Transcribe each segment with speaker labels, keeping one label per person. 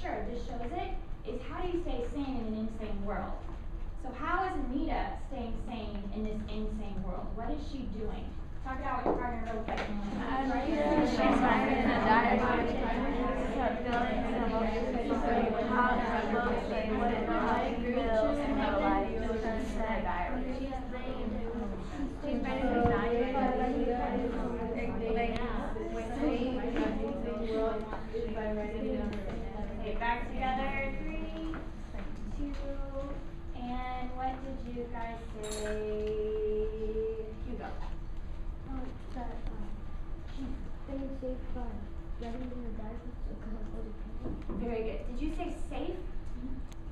Speaker 1: sure, this shows it, is how do you stay sane in an insane world? So how is Anita staying sane in this insane world? What is she doing? Talk about what your partner real quick.
Speaker 2: She's writing in a diary. Feeling emotions, how she looks, like what it feels in her life. Just in a diary. She's writing a diary.
Speaker 1: Okay, back together. 3, 2, and what did you guys say? Hugo.
Speaker 3: That she's staying safe by writing in her diary because of other people.
Speaker 1: Very good. Did you say safe?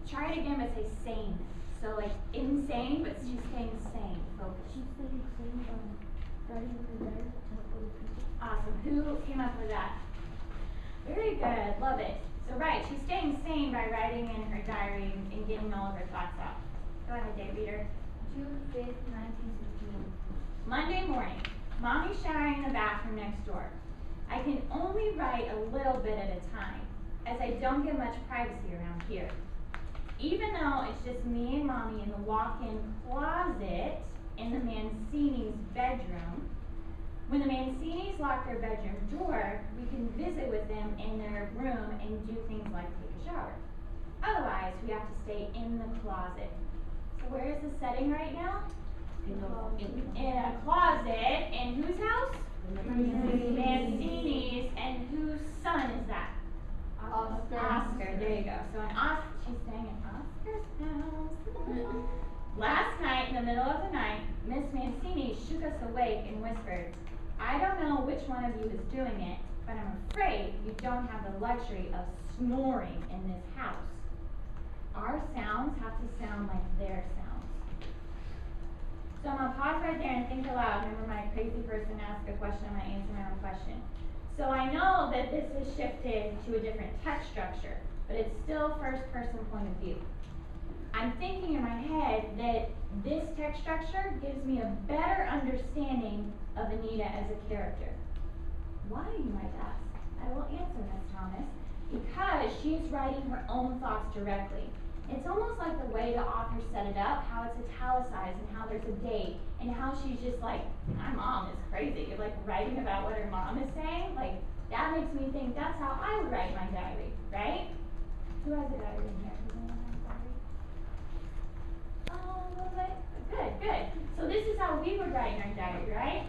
Speaker 1: Try it again, but say sane. So like insane, but she's staying sane. Focus.
Speaker 3: She's staying sane by writing in her diary to help other people.
Speaker 1: Awesome. Who came up with that? Very good. Love it. So right, she's staying sane by writing in her diary and getting all of her thoughts out. Go ahead, day reader.
Speaker 4: June 5th, 1916.
Speaker 1: Monday morning. Mommy's showering in the bathroom next door. I can only write a little bit at a time, as I don't get much privacy around here. Even though it's just me and Mommy in the walk-in closet in the Mancini's bedroom, when the Mancinis lock their bedroom door, we can visit with them in their room and do things like take a shower. Otherwise, we have to stay in the closet. So where is the setting right now? In a closet. In whose house? Mancini's. And whose son is that? Oscar. There you go. So she's staying in Oscar's house. Last night, in the middle of the night, Miss Mancini shook us awake and whispered, I don't know which one of you is doing it, but I'm afraid you don't have the luxury of snoring in this house. Our sounds have to sound like their sounds. So I'm going to pause right there and think aloud. Remember, my crazy person asked a question, I'm going to answer my own question. So I know that this has shifted to a different text structure, but it's still first person point of view. I'm thinking in my head that this text structure gives me a better understanding of Anita as a character. Why, you might ask? I will answer, Miss Thomas. Because she is writing her own thoughts directly. It's almost like the way the author set it up, how it's italicized and how there's a date, and how she's just like, my mom is crazy. You're like writing about what her mom is saying. Like, that makes me think that's how I would write my diary, right? Who has a diary in here? Does anyone have a diary? Oh, a little bit. Good. So this is how we would write in our diary, right?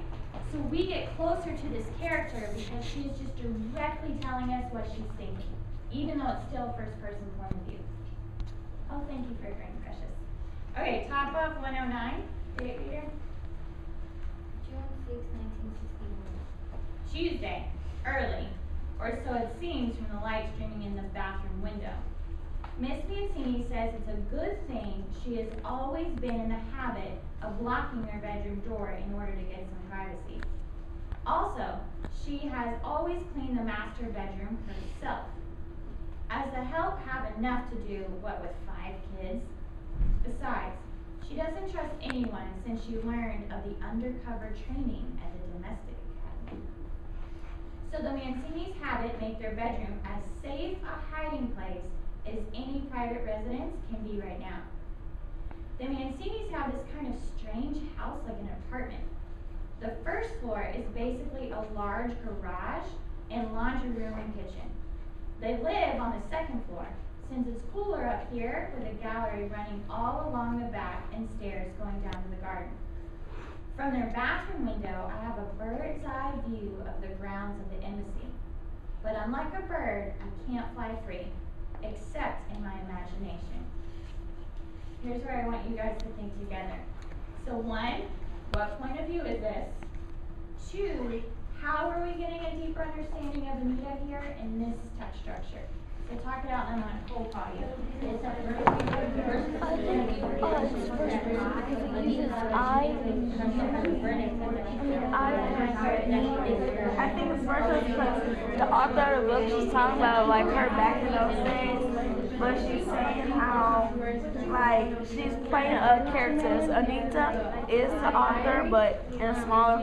Speaker 1: So we get closer to this character because she is just directly telling us what she's thinking, even though it's still first person point of view. Oh, thank you for agreeing, Precious. Okay, top of 109. Date reader.
Speaker 4: June 6th, 1961.
Speaker 1: Tuesday, early, or so it seems from the light streaming in the bathroom window. Miss Mancini says it's a good thing she has always been in the habit of locking their bedroom door in order to get some privacy. Also, she has always cleaned the master bedroom herself. As the help have enough to do, what with 5 kids? Besides, she doesn't trust anyone since she learned of the undercover training at the domestic academy. So the Mancinis have it make their bedroom as safe a hiding place as any private residence can be right now. The Mancinis have this kind of strange house, like an apartment. The first floor is basically a large garage and laundry room and kitchen. They live on the second floor, since it's cooler up here with a gallery running all along the back and stairs going down to the garden. From their bathroom window, I have a bird's eye view of the grounds of the embassy. But unlike a bird, I can't fly free, except in my imagination. Here's where I want you guys to think together. So 1, what point of view is this? 2, how are we getting a deeper understanding of Anita here in this text structure? So talk it out and I'm going to cold call you. Is that first
Speaker 2: I think it's first because the author of the book, she's talking about like her back in those days, but she's saying how like she's playing a character. Anita is the author, but in a smaller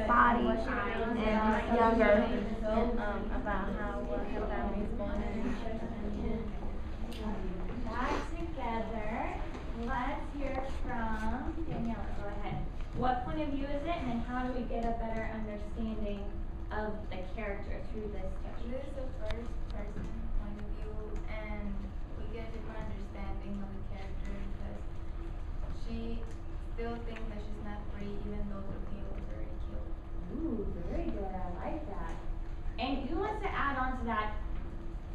Speaker 2: body and younger.
Speaker 4: About how her family is born in
Speaker 1: point of view is it, and then how do we get a better understanding of the character through this text?
Speaker 4: This is the first person point of view, and we get a different understanding of the character because she still thinks that she's not free even though the pig was already killed.
Speaker 1: Ooh, very good. I like that. And who wants to add on to that?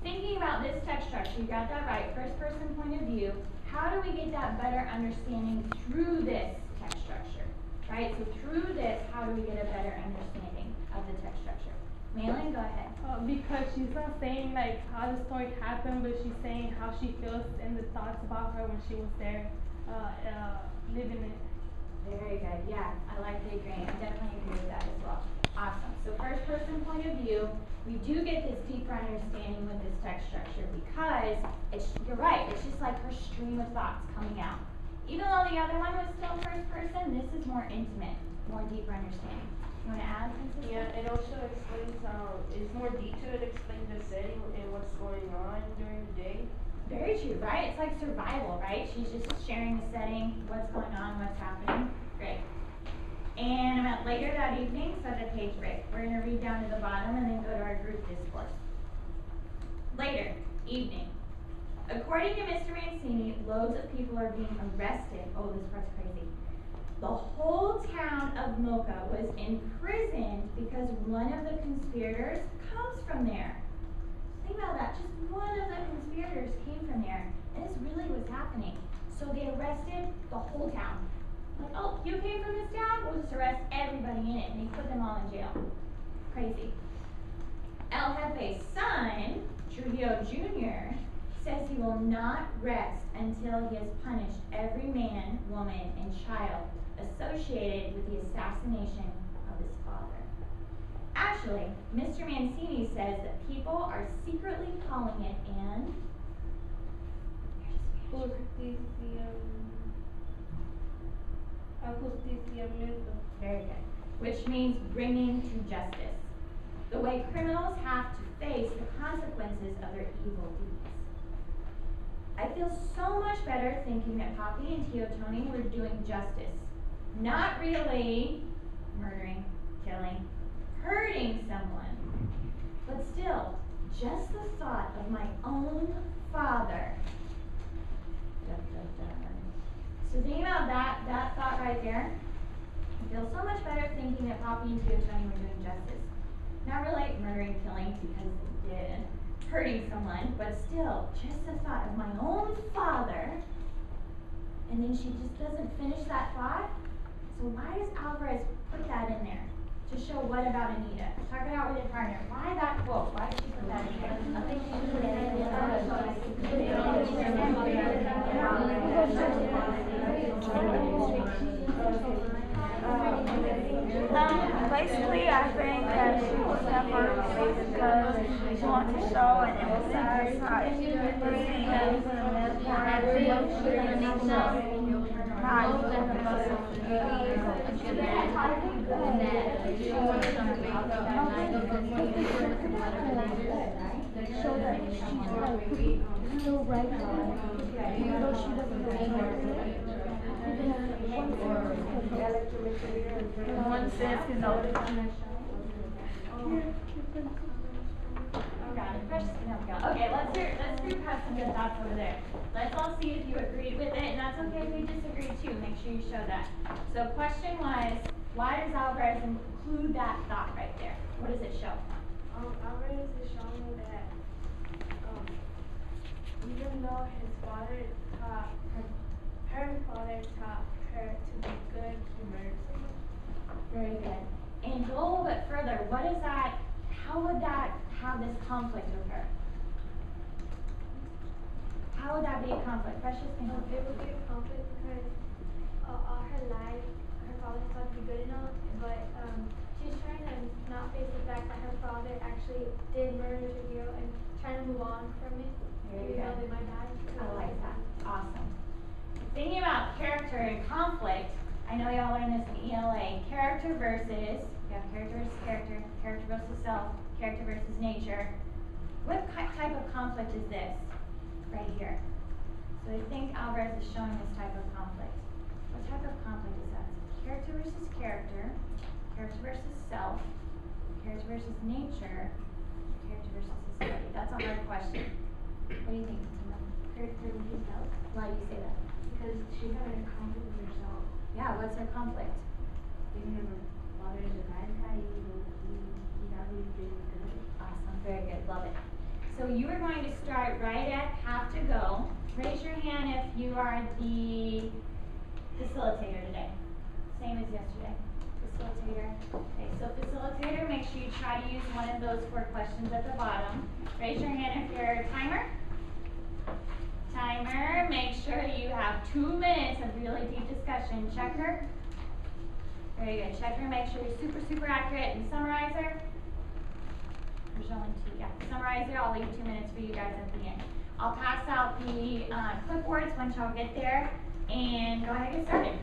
Speaker 1: Thinking about this text structure, you got that right, first person point of view. How do we get that better understanding through this text structure? Right? So through this, how do we get a better understanding of the text structure? Malin, go ahead.
Speaker 5: Because she's not saying like how the story happened, but she's saying how she feels and the thoughts about her when she was there, living it.
Speaker 1: Very good. Yeah, I like the agreeing. I definitely agree with that as well. Awesome. So first person point of view, we do get this deeper understanding with this text structure because you're right, it's just like her stream of thoughts coming out. Even though the other one was still first person, this is more intimate, more deeper understanding. You want to add, Francisco?
Speaker 6: Yeah, it also explains it's more detailed, it explains the setting and what's going on during the day.
Speaker 1: Very true, right? It's like survival, right? She's just sharing the setting, what's going on, what's happening. Great. And later that evening, so the page break. We're going to read down to the bottom and then go to our group discourse. Later, evening. According to Mr. Mancini, loads of people are being arrested. Oh, this part's crazy. The whole town of Mocha was imprisoned because one of the conspirators comes from there. Think about that. Just one of the conspirators came from there. And this really was happening. So they arrested the whole town. Like, oh, you came from this town? We'll just arrest everybody in it. And they put them all in jail. Crazy. El Jefe's son, Trujillo Jr., says he will not rest until he has punished every man, woman, and child associated with the assassination of his father. Actually, Mr. Mancini says that people are secretly calling it an
Speaker 6: Ajusticiamiento.
Speaker 1: very good, which means bringing to justice. The way criminals have to face the consequences of their evil deeds. I feel so much better thinking that Poppy and Tio Tony were doing justice. Not really murdering, killing, hurting someone. But still, just the thought of my own father. So thinking about that thought right there, I feel so much better thinking that Poppy and Tio Tony were doing justice. Not really murdering, killing, because they did, hurting someone, but still, just the thought of my own father. And then she just doesn't finish that thought. So why does Alvarez put that in there? To show what about Anita? Talk it out with your partner. Why that quote? Why did she put that in there? I think she put it in
Speaker 2: Basically, I think that she was that person because she wants to show and emphasize how free and
Speaker 3: show that she's like still right now, even though she doesn't know.
Speaker 2: one sense, you know.
Speaker 1: Got it. Precious, no, we got it. Okay, let's group have some good thoughts over there. Let's all see if you agreed with it, and that's okay if you disagreed too. Make sure you show that. So question was, why does Alvarez include that thought right there? What does it show?
Speaker 6: Alvarez is showing that even though his father taught her father taught her to be good, he murdered someone.
Speaker 1: Very good. And go a little bit further. What is that? How would that have this conflict with her? How would that be a conflict? Precious, can you?
Speaker 4: It would be a conflict because all her life, her father thought to be good enough, but she's trying to not face the fact that her father actually did murder Trujillo and trying to move on from it,
Speaker 1: Very
Speaker 4: even though
Speaker 1: good.
Speaker 4: they might die.
Speaker 1: I like that. Awesome. Thinking about character and conflict, I know y'all learned this in ELA. Character versus, you have character versus character, character versus self, character versus nature. What type of conflict is this? Right here. So I think Alvarez is showing this type of conflict. What type of conflict is that? character versus character, character versus self, character versus nature, character versus society. That's a hard question. What do you think, Tina?
Speaker 6: Character versus self.
Speaker 1: Why do you say that?
Speaker 6: Because she's having a conflict with herself.
Speaker 1: Yeah, what's her conflict?
Speaker 6: Even if her father is a bad guy, he's always been good.
Speaker 1: Awesome, very good, love it. So you are going to start right at have to go. Raise your hand if you are the facilitator today. Same as yesterday. Facilitator. Okay, so facilitator, make sure you try to use one of those 4 questions at the bottom. Raise your hand if you're a timer. Timer, make sure you have 2 minutes of really deep discussion. Checker. Very good. Checker, make sure you're super accurate. And summarizer. There's only 2, yeah. Summarizer, I'll leave 2 minutes for you guys at the end. I'll pass out the clipboards once y'all get there, and go ahead and get started.